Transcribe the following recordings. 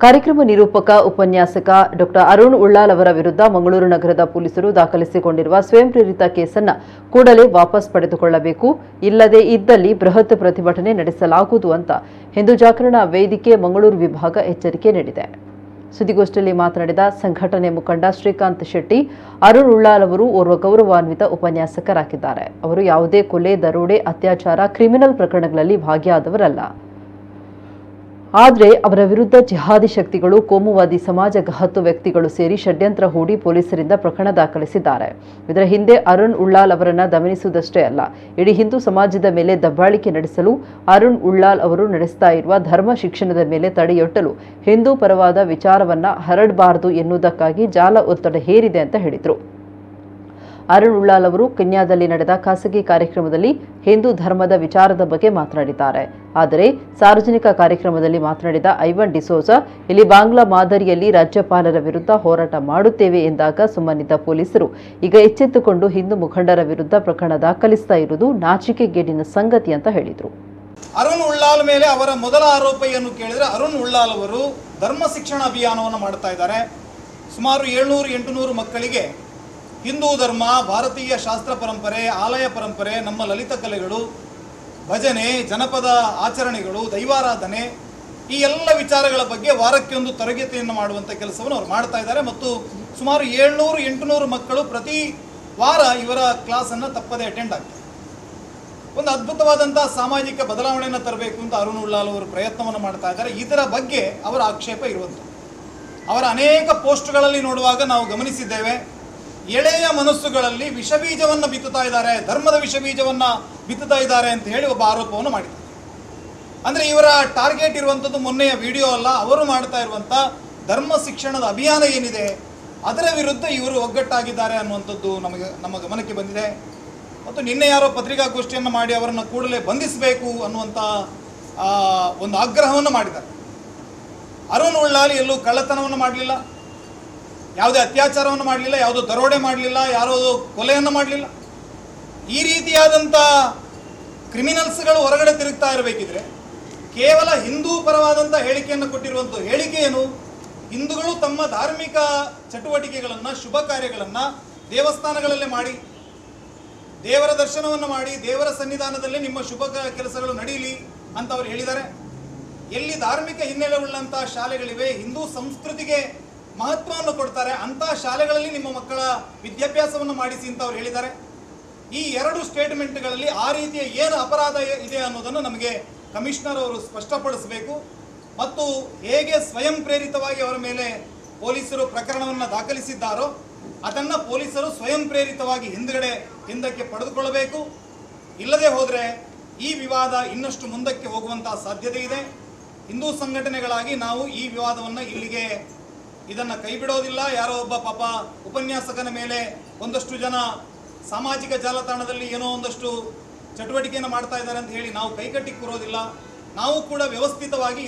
ಕಾರ್ಯಕ್ರಮ ನಿರೂಪಕ ಉಪನ್ಯಾಸಕ ಡಾ ಅರುಣ್ ಉಳ್ಳಾಲ್ ಅವರ ವಿರುದ್ಧ ಮಂಗಳೂರು ನಗರದ ಪೊಲೀಸರು ದಾಖಲಿಸಿಕೊಂಡಿರುವ ಸ್ವಯಂ ಪ್ರೇರಿತ ಕೇಸನ್ನು ಕೂಡಲೇ ವಾಪಸ್ ಪಡೆದುಕೊಳ್ಳಬೇಕು, ಇಲ್ಲದೇ ಇದ್ದಲ್ಲಿ ಬೃಹತ್ ಪ್ರತಿಭಟನೆ ನಡೆಸಲಾಗುವುದು ಅಂತ ಹಿಂದೂ ಜಾಗರಣ ವೇದಿಕೆ ಮಂಗಳೂರು ವಿಭಾಗ ಎಚ್ಚರಿಕೆ ನೀಡಿದೆ. ಸುದ್ದಿಗೋಷ್ಠಿಯಲ್ಲಿ ಮಾತನಾಡಿದ ಸಂಘಟನೆ ಮುಖಂಡ ಶ್ರೀಕಾಂತ್ ಶೆಟ್ಟಿ, ಅರುಣ್ ಉಳ್ಳಾಲ್ ಅವರು ಓರ್ವ ಗೌರವಾನ್ವಿತ ಉಪನ್ಯಾಸಕರಾಗಿದ್ದಾರೆ. ಅವರು ಯಾವುದೇ ಕೊಲೆ, ದರೋಡೆ, ಅತ್ಯಾಚಾರ, ಕ್ರಿಮಿನಲ್ ಪ್ರಕರಣಗಳಲ್ಲಿ ಭಾಗಿಯಾದವರಲ್ಲ. ಆದರೆ ಅವರ ವಿರುದ್ಧ ಜಿಹಾದಿ ಶಕ್ತಿಗಳು, ಕೋಮುವಾದಿ ಸಮಾಜಘಾತು ವ್ಯಕ್ತಿಗಳು ಸೇರಿ ಷಡ್ಯಂತ್ರ ಹೂಡಿ ಪೊಲೀಸರಿಂದ ಪ್ರಕರಣ ದಾಖಲಿಸಿದ್ದಾರೆ. ಇದರ ಹಿಂದೆ ಅರುಣ್ ಉಳ್ಳಾಲ್ ಅವರನ್ನು ದಮನಿಸುವುದಷ್ಟೇ ಅಲ್ಲ, ಇಡೀ ಹಿಂದೂ ಸಮಾಜದ ಮೇಲೆ ದಬ್ಬಾಳಿಕೆ ನಡೆಸಲು ಅರುಣ್ ಉಳ್ಳಾಲ್ ಅವರು ನಡೆಸ್ತಾ ಇರುವ ಧರ್ಮ ಶಿಕ್ಷಣದ ಮೇಲೆ ತಡೆಯೊಡ್ಡಲು ಹಿಂದೂ ಪರವಾದ ವಿಚಾರವನ್ನ ಹರಡಬಾರದು ಎನ್ನುವುದಕ್ಕಾಗಿ ಜಾಲ ಒತ್ತಡ ಹೇರಿದೆ ಅಂತ ಹೇಳಿದರು. ಅರುಣ್ ಉಳ್ಳಾಲ್ ಅವರು ಕೆನ್ಯಾದಲ್ಲಿ ನಡೆದ ಖಾಸಗಿ ಕಾರ್ಯಕ್ರಮದಲ್ಲಿ ಹಿಂದೂ ಧರ್ಮದ ವಿಚಾರದ ಬಗ್ಗೆ ಮಾತನಾಡಿದ್ದಾರೆ. ಆದರೆ ಸಾರ್ವಜನಿಕ ಕಾರ್ಯಕ್ರಮದಲ್ಲಿ ಮಾತನಾಡಿದ ಐವನ್ ಡಿಸೋಜಾ, ಇಲ್ಲಿ ಬಾಂಗ್ಲಾ ಮಾದರಿಯಲ್ಲಿ ರಾಜ್ಯಪಾಲರ ವಿರುದ್ಧ ಹೋರಾಟ ಮಾಡುತ್ತೇವೆ ಎಂದಾಗ ಸುಮ್ಮನಿದ್ದ ಪೊಲೀಸರು ಈಗ ಎಚ್ಚೆತ್ತುಕೊಂಡು ಹಿಂದೂ ಮುಖಂಡರ ವಿರುದ್ಧ ಪ್ರಕರಣ ದಾಖಲಿಸ್ತಾ ಇರುವುದು ನಾಚಿಕೆಗೇಡಿನ ಸಂಗತಿ ಅಂತ ಹೇಳಿದರು. ಅರುಣ್ ಉಳ್ಳಾಲ್ ಮೇಲೆ ಅವರ ಮೊದಲ ಆರೋಪವನ್ನು ಕೇಳಿದರೆ, ಅರುಣ್ ಉಳ್ಳಾಲ್ ಅವರು ಧರ್ಮ ಶಿಕ್ಷಣ ಅಭಿಯಾನವನ್ನು ಮಾಡ್ತಾ ಇದ್ದಾರೆ. ಸುಮಾರು 700-800 ಮಕ್ಕಳಿಗೆ ಹಿಂದೂ ಧರ್ಮ, ಭಾರತೀಯ ಶಾಸ್ತ್ರ ಪರಂಪರೆ, ಆಲಯ ಪರಂಪರೆ, ನಮ್ಮ ಲಲಿತ ಕಲೆಗಳು, ಭಜನೆ, ಜನಪದ ಆಚರಣೆಗಳು, ದೈವಾರಾಧನೆ, ಈ ಎಲ್ಲ ವಿಚಾರಗಳ ಬಗ್ಗೆ ವಾರಕ್ಕೆ ಒಂದು ತರಗತಿಯನ್ನು ಮಾಡುವಂಥ ಕೆಲಸವನ್ನು ಅವರು ಮಾಡ್ತಾ ಇದ್ದಾರೆ. ಮತ್ತು ಸುಮಾರು 700-800 ಮಕ್ಕಳು ಪ್ರತಿ ವಾರ ಇವರ ಕ್ಲಾಸನ್ನು ತಪ್ಪದೆ ಅಟೆಂಡ್ ಆಗ್ತಾರೆ. ಒಂದು ಅದ್ಭುತವಾದಂಥ ಸಾಮಾಜಿಕ ಬದಲಾವಣೆಯನ್ನು ತರಬೇಕು ಅಂತ ಅರುಣ್ ಉಳ್ಳಾಲ್ ಅವರು ಪ್ರಯತ್ನವನ್ನು ಮಾಡ್ತಾ ಇದ್ದಾರೆ. ಇದರ ಬಗ್ಗೆ ಅವರ ಆಕ್ಷೇಪ ಇರುವಂಥದ್ದು. ಅವರ ಅನೇಕ ಪೋಸ್ಟ್ಗಳಲ್ಲಿ ನೋಡುವಾಗ ನಾವು ಗಮನಿಸಿದ್ದೇವೆ, ಎಳೆಯ ಮನಸ್ಸುಗಳಲ್ಲಿ ವಿಷಬೀಜವನ್ನು ಬಿತ್ತುತ್ತಾ ಇದ್ದಾರೆ, ಧರ್ಮದ ವಿಷಬೀಜವನ್ನು ಬಿತ್ತುತ್ತಾ ಇದ್ದಾರೆ ಅಂತ ಹೇಳಿ ಒಬ್ಬ ಆರೋಪವನ್ನು ಮಾಡಿದ್ದಾರೆ. ಅಂದರೆ ಇವರ ಟಾರ್ಗೆಟ್ ಇರುವಂಥದ್ದು ಮೊನ್ನೆಯ ವಿಡಿಯೋ ಅಲ್ಲ, ಅವರು ಮಾಡ್ತಾ ಇರುವಂಥ ಧರ್ಮ ಶಿಕ್ಷಣದ ಅಭಿಯಾನ ಏನಿದೆ ಅದರ ವಿರುದ್ಧ ಇವರು ಒಗ್ಗಟ್ಟಾಗಿದ್ದಾರೆ ಅನ್ನುವಂಥದ್ದು ನಮ್ಮ ಗಮನಕ್ಕೆ ಬಂದಿದೆ. ಮತ್ತು ನಿನ್ನೆ ಯಾರೋ ಪತ್ರಿಕಾಗೋಷ್ಠಿಯನ್ನು ಮಾಡಿ ಅವರನ್ನು ಕೂಡಲೇ ಬಂಧಿಸಬೇಕು ಅನ್ನುವಂಥ ಒಂದು ಆಗ್ರಹವನ್ನು ಮಾಡಿದ್ದಾರೆ. ಅರುಣ್ ಉಳ್ಳಾಲ್ ಎಲ್ಲೂ ಕಳ್ಳತನವನ್ನು ಮಾಡಲಿಲ್ಲ, ಯಾವುದೇ ಅತ್ಯಾಚಾರವನ್ನು ಮಾಡಲಿಲ್ಲ, ಯಾವುದೋ ದರೋಡೆ ಮಾಡಲಿಲ್ಲ, ಯಾರೋ ಕೊಲೆಯನ್ನು ಮಾಡಲಿಲ್ಲ. ಈ ರೀತಿಯಾದಂಥ ಕ್ರಿಮಿನಲ್ಸ್ಗಳು ಹೊರಗಡೆ ತಿರುಗ್ತಾ ಇರಬೇಕಿದ್ರೆ ಕೇವಲ ಹಿಂದೂ ಪರವಾದಂಥ ಹೇಳಿಕೆಯನ್ನು ಕೊಟ್ಟಿರುವಂಥ ಹೇಳಿಕೆ ಏನು? ಹಿಂದೂಗಳು ತಮ್ಮ ಧಾರ್ಮಿಕ ಚಟುವಟಿಕೆಗಳನ್ನು, ಶುಭ ಕಾರ್ಯಗಳನ್ನು ದೇವಸ್ಥಾನಗಳಲ್ಲೇ ಮಾಡಿ, ದೇವರ ದರ್ಶನವನ್ನು ಮಾಡಿ, ದೇವರ ಸನ್ನಿಧಾನದಲ್ಲಿ ನಿಮ್ಮ ಶುಭ ಕೆಲಸಗಳು ನಡೆಯಲಿ ಅಂತ ಅವರು ಹೇಳಿದ್ದಾರೆ. ಎಲ್ಲಿ ಧಾರ್ಮಿಕ ಹಿನ್ನೆಲೆ ಉಳ್ಳಂಥ ಶಾಲೆಗಳಿವೆ, ಹಿಂದೂ ಸಂಸ್ಕೃತಿಗೆ ಮಹತ್ವವನ್ನು ಕೊಡ್ತಾರೆ, ಅಂಥ ಶಾಲೆಗಳಲ್ಲಿ ನಿಮ್ಮ ಮಕ್ಕಳ ವಿದ್ಯಾಭ್ಯಾಸವನ್ನು ಮಾಡಿಸಿ ಅಂತ ಅವರು ಹೇಳಿದ್ದಾರೆ. ಈ ಎರಡು ಸ್ಟೇಟ್ಮೆಂಟ್ಗಳಲ್ಲಿ ಆ ರೀತಿಯ ಏನು ಅಪರಾಧ ಇದೆ ಅನ್ನೋದನ್ನು ನಮಗೆ ಕಮಿಷನರ್ ಅವರು ಸ್ಪಷ್ಟಪಡಿಸಬೇಕು. ಮತ್ತು ಹೇಗೆ ಸ್ವಯಂ ಪ್ರೇರಿತವಾಗಿ ಅವರ ಮೇಲೆ ಪೊಲೀಸರು ಪ್ರಕರಣವನ್ನು ದಾಖಲಿಸಿದ್ದಾರೋ ಅದನ್ನು ಪೊಲೀಸರು ಸ್ವಯಂ ಪ್ರೇರಿತವಾಗಿ ಹಿಂದಕ್ಕೆ ಪಡೆದುಕೊಳ್ಳಬೇಕು. ಇಲ್ಲದೆ ಹೋದರೆ ಈ ವಿವಾದ ಇನ್ನಷ್ಟು ಮುಂದಕ್ಕೆ ಹೋಗುವಂತಹ ಸಾಧ್ಯತೆ ಇದೆ. ಹಿಂದೂ ಸಂಘಟನೆಗಳಾಗಿ ನಾವು ಈ ವಿವಾದವನ್ನು ಇಲ್ಲಿಗೆ ಇದನ್ನು ಕೈ ಬಿಡೋದಿಲ್ಲ. ಯಾರೋ ಒಬ್ಬ ಪಾಪ ಉಪನ್ಯಾಸಕನ ಮೇಲೆ ಒಂದಷ್ಟು ಜನ ಸಾಮಾಜಿಕ ಜಾಲತಾಣದಲ್ಲಿ ಏನೋ ಒಂದಷ್ಟು ಚಟುವಟಿಕೆಯನ್ನು ಮಾಡ್ತಾ ಇದ್ದಾರೆ ಅಂತ ಹೇಳಿ ನಾವು ಕೈಕಟ್ಟಿ ಕೂರೋದಿಲ್ಲ. ನಾವು ಕೂಡ ವ್ಯವಸ್ಥಿತವಾಗಿ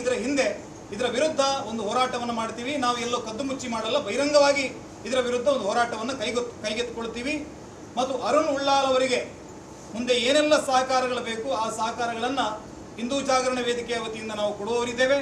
ಇದರ ವಿರುದ್ಧ ಒಂದು ಹೋರಾಟವನ್ನು ಮಾಡ್ತೀವಿ. ನಾವು ಎಲ್ಲೋ ಕದ್ದು ಮುಚ್ಚಿ ಮಾಡಲ್ಲ, ಬಹಿರಂಗವಾಗಿ ಇದರ ವಿರುದ್ಧ ಒಂದು ಹೋರಾಟವನ್ನು ಕೈಗೆತ್ತಿಕೊಳ್ತೀವಿ. ಮತ್ತು ಅರುಣ್ ಉಳ್ಳಾಲ್ ಅವರಿಗೆ ಮುಂದೆ ಏನೆಲ್ಲ ಸಹಕಾರಗಳು ಬೇಕು ಆ ಸಹಕಾರಗಳನ್ನು ಹಿಂದೂ ಜಾಗರಣ ವೇದಿಕೆಯ ವತಿಯಿಂದ ನಾವು ಕೊಡುವವರಿದ್ದೇವೆ.